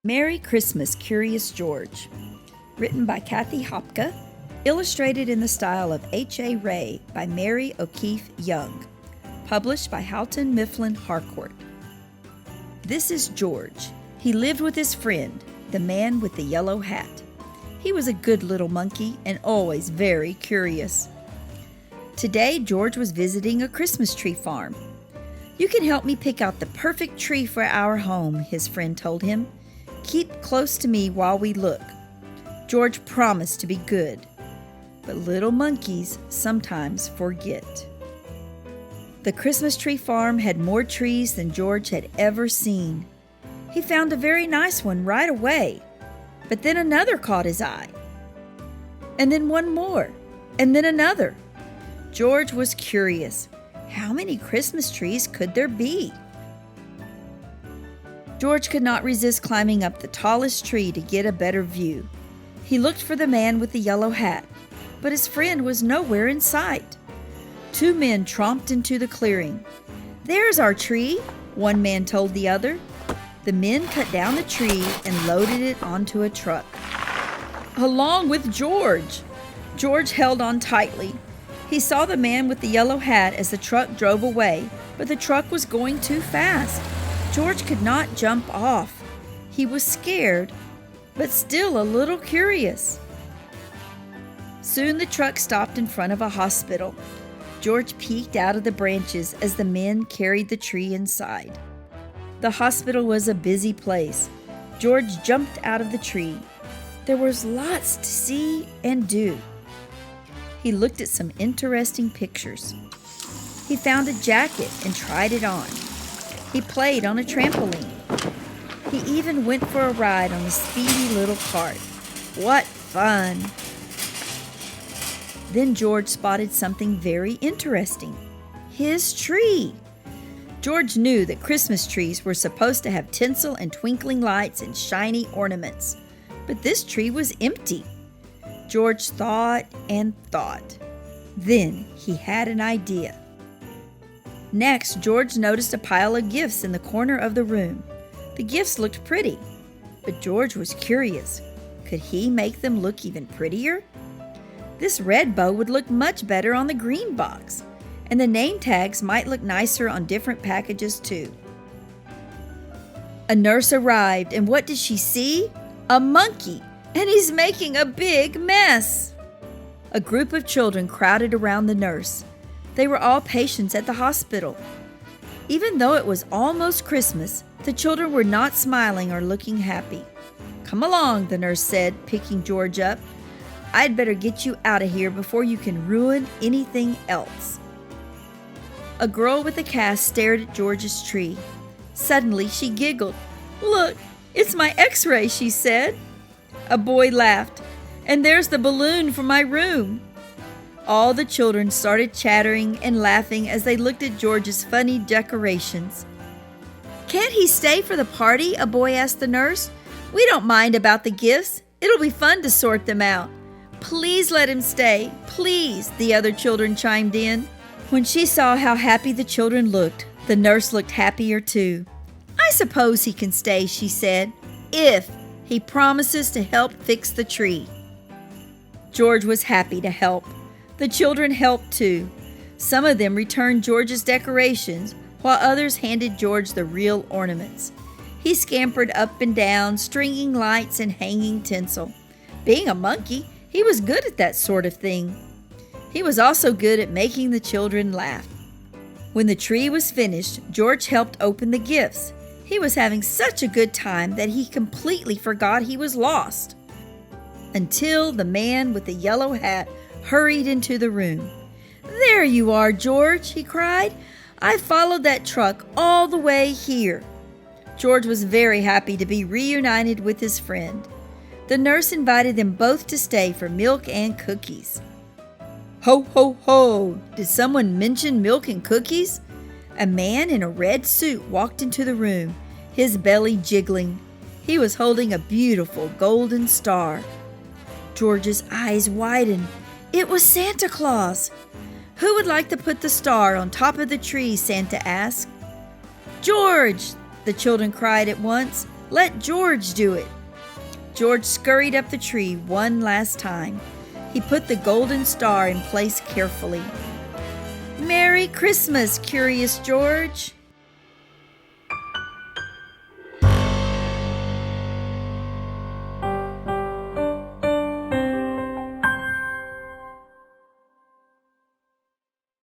Merry Christmas, Curious George. Written by Cathy Hapka, illustrated in the style of H.A. Ray by Mary O'Keefe Young. Published by Houghton Mifflin Harcourt. This is George. He lived with his friend, the man with the yellow hat. He was a good little monkey and always very curious. Today, George was visiting a Christmas tree farm. "You can help me pick out the perfect tree for our home," his friend told him. "Keep close to me while we look." George promised to be good, but little monkeys sometimes forget. The Christmas tree farm had more trees than George had ever seen. He found a very nice one right away, but then another caught his eye. And then one more, and then another. George was curious. How many Christmas trees could there be? George could not resist climbing up the tallest tree to get a better view. He looked for the man with the yellow hat, but his friend was nowhere in sight. Two men tromped into the clearing. "There's our tree," one man told the other. The men cut down the tree and loaded it onto a truck. Along with George! George held on tightly. He saw the man with the yellow hat as the truck drove away, but the truck was going too fast. George could not jump off. He was scared, but still a little curious. Soon the truck stopped in front of a hospital. George peeked out of the branches as the men carried the tree inside. The hospital was a busy place. George jumped out of the tree. There was lots to see and do. He looked at some interesting pictures. He found a jacket and tried it on. He played on a trampoline. He even went for a ride on a speedy little cart. What fun! Then George spotted something very interesting. His tree! George knew that Christmas trees were supposed to have tinsel and twinkling lights and shiny ornaments, but this tree was empty. George thought and thought. Then he had an idea. Next, George noticed a pile of gifts in the corner of the room. The gifts looked pretty, but George was curious. Could he make them look even prettier? This red bow would look much better on the green box, and the name tags might look nicer on different packages too. A nurse arrived, and what did she see? A monkey, and he's making a big mess. A group of children crowded around the nurse. They were all patients at the hospital. Even though it was almost Christmas, the children were not smiling or looking happy. "Come along," the nurse said, picking George up. "I'd better get you out of here before you can ruin anything else." A girl with a cast stared at George's tree. Suddenly she giggled. "Look, it's my X-ray," she said. A boy laughed. "And there's the balloon for my room." All the children started chattering and laughing as they looked at George's funny decorations. "Can't he stay for the party?" a boy asked the nurse. "We don't mind about the gifts. It'll be fun to sort them out." "Please let him stay, please," the other children chimed in. When she saw how happy the children looked, the nurse looked happier too. "I suppose he can stay," she said, "if he promises to help fix the tree." George was happy to help. The children helped too. Some of them returned George's decorations, while others handed George the real ornaments. He scampered up and down, stringing lights and hanging tinsel. Being a monkey, he was good at that sort of thing. He was also good at making the children laugh. When the tree was finished, George helped open the gifts. He was having such a good time that he completely forgot he was lost. Until the man with the yellow hat hurried into the room. "There you are, George," he cried. "I followed that truck all the way here." George was very happy to be reunited with his friend. The nurse invited them both to stay for milk and cookies. Ho, ho, ho! Did someone mention milk and cookies? A man in a red suit walked into the room, his belly jiggling. He was holding a beautiful golden star. George's eyes widened. It was Santa Claus. "Who would like to put the star on top of the tree?" Santa asked. "George!" the children cried at once. Let George do it." George scurried up the tree one last time. He put the golden star in place carefully. "Merry Christmas, Curious George."